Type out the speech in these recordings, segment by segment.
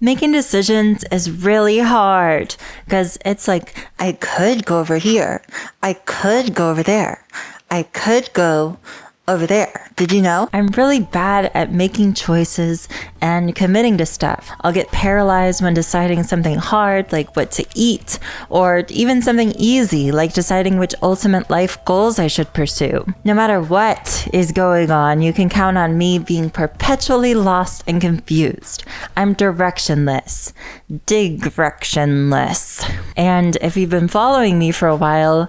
Making decisions is really hard because it's like, I could go over here. I could go over there. I could go over there. Did you know? I'm really bad at making choices and committing to stuff. I'll get paralyzed when deciding something hard, like what to eat, or even something easy, like deciding which ultimate life goals I should pursue. No matter what is going on, you can count on me being perpetually lost and confused. I'm directionless. Digrectionless. And if you've been following me for a while,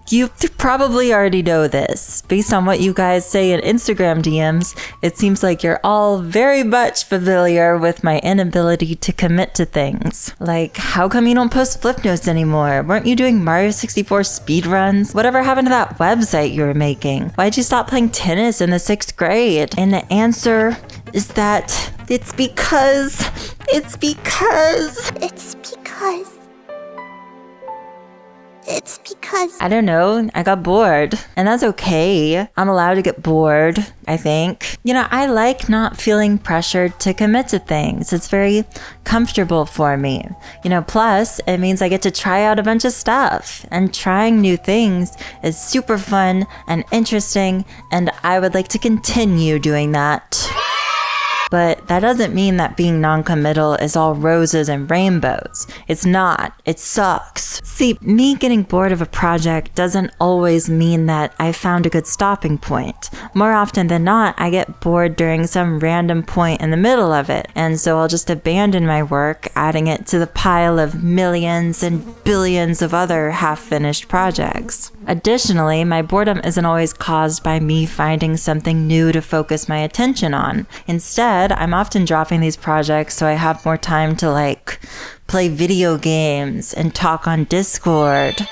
you probably already know this. Based on what you guys say in Instagram DMs, it seems like you're all very much familiar with my inability to commit to things. Like, how come you don't post flip notes anymore? Weren't you doing Mario 64 speedruns? Whatever happened to that website you were making? Why'd you stop playing tennis in the 6th grade? And the answer is that it's because I don't know, I got bored. And that's okay. I'm allowed to get bored, I think. You know, I like not feeling pressured to commit to things. It's very comfortable for me. You know, plus it means I get to try out a bunch of stuff. And trying new things is super fun and interesting, and I would like to continue doing that. But that doesn't mean that being non-committal is all roses and rainbows. It's not. It sucks. See, me getting bored of a project doesn't always mean that I found a good stopping point. More often than not, I get bored during some random point in the middle of it, and so I'll just abandon my work, adding it to the pile of millions and billions of other half-finished projects. Additionally, my boredom isn't always caused by me finding something new to focus my attention on. Instead, I'm often dropping these projects so I have more time to play video games and talk on Discord.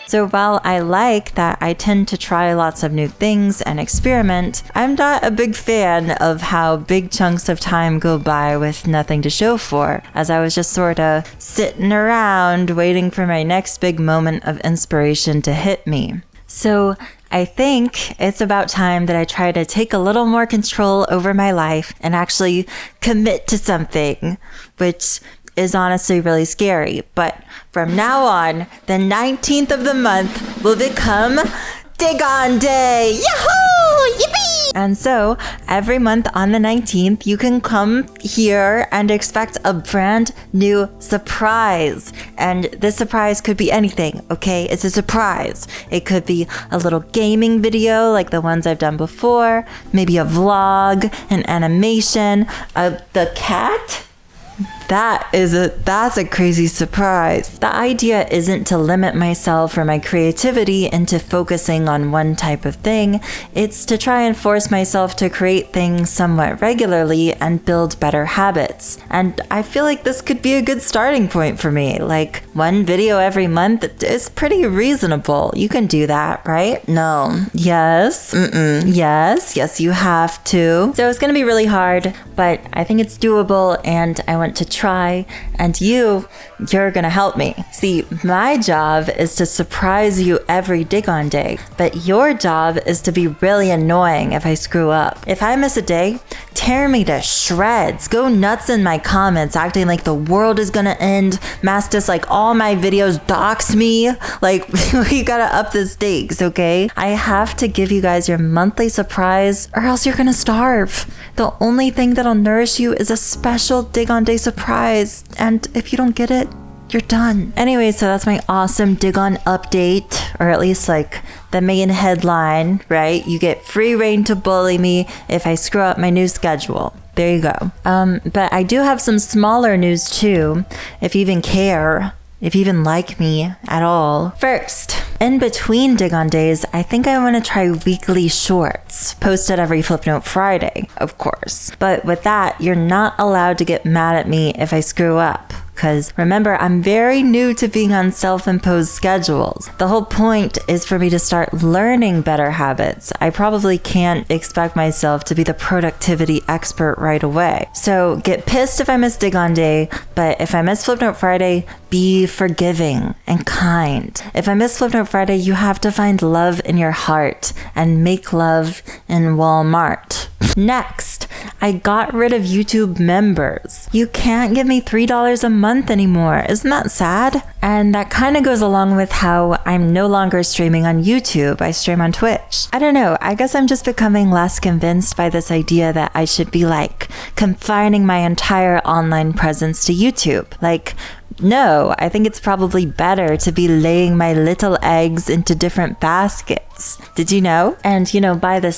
So while I like that I tend to try lots of new things and experiment, I'm not a big fan of how big chunks of time go by with nothing to show for, as I was just sort of sitting around waiting for my next big moment of inspiration to hit me. So I think it's about time that I try to take a little more control over my life and actually commit to something, which is honestly really scary. But from now on, the 19th of the month will become Diggon Day! Yahoo! Yippee! And so, every month on the 19th, you can come here and expect a brand new surprise. And this surprise could be anything, okay? It's a surprise. It could be a little gaming video like the ones I've done before, maybe a vlog, an animation, the cat. That's a crazy surprise. The idea isn't to limit myself or my creativity into focusing on one type of thing. It's to try and force myself to create things somewhat regularly and build better habits. And I feel like this could be a good starting point for me. Like, one video every month is pretty reasonable. You can do that, right? No. Yes. Mm-mm. Yes, you have to. So it's gonna be really hard, but I think it's doable, and I want to try, and you're gonna help me. See, my job is to surprise you every Diggon Day, but your job is to be really annoying if I screw up. If I miss a day, tear me to shreds. Go nuts in my comments, acting like the world is gonna end. Mastis, like all my videos dox me. Like, we gotta up the stakes, okay? I have to give you guys your monthly surprise, or else you're gonna starve. The only thing that'll nourish you is a special Diggon Day surprise, and if you don't get it, you're done. Anyway, so that's my awesome Diggon update, or at least like the main headline, right? You get free reign to bully me if I screw up my new schedule. There you go. But I do have some smaller news too, if you even care, if you even like me at all. First, in between Diggon Days, I think I want to try weekly shorts, posted every Flipnote Friday, of course. But with that, you're not allowed to get mad at me if I screw up. Because remember, I'm very new to being on self-imposed schedules. The whole point is for me to start learning better habits. I probably can't expect myself to be the productivity expert right away. So get pissed if I miss Diggon Day, but if I miss Flipnote Friday, be forgiving and kind. If I miss Flipnote Friday, you have to find love in your heart and make love in Walmart. Next, I got rid of YouTube members. You can't give me $3 a month anymore. Isn't that sad? And that kind of goes along with how I'm no longer streaming on YouTube. I stream on Twitch. I don't know. I guess I'm just becoming less convinced by this idea that I should be like confining my entire online presence to YouTube. Like, no, I think it's probably better to be laying my little eggs into different baskets. Did you know? And, by the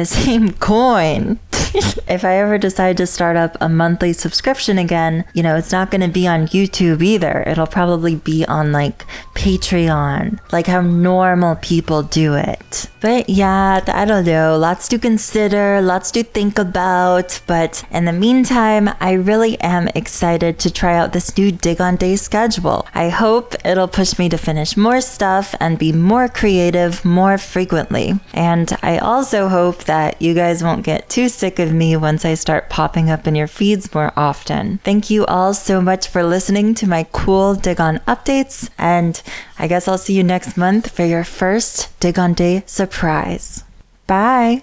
same coin, if I ever decide to start up a monthly subscription again, it's not going to be on YouTube either. It'll probably be on like Patreon, like how normal people do it. But yeah, I don't know. Lots to consider, lots to think about. But in the meantime, I really am excited to try out this new Diggon Day schedule. I hope it'll push me to finish more stuff and be more creative more frequently. And I also hope that you guys won't get too sick of me once I start popping up in your feeds more often. Thank you all so much for listening to my cool Diggon updates, and I guess I'll see you next month for your first Diggon Day surprise. Bye!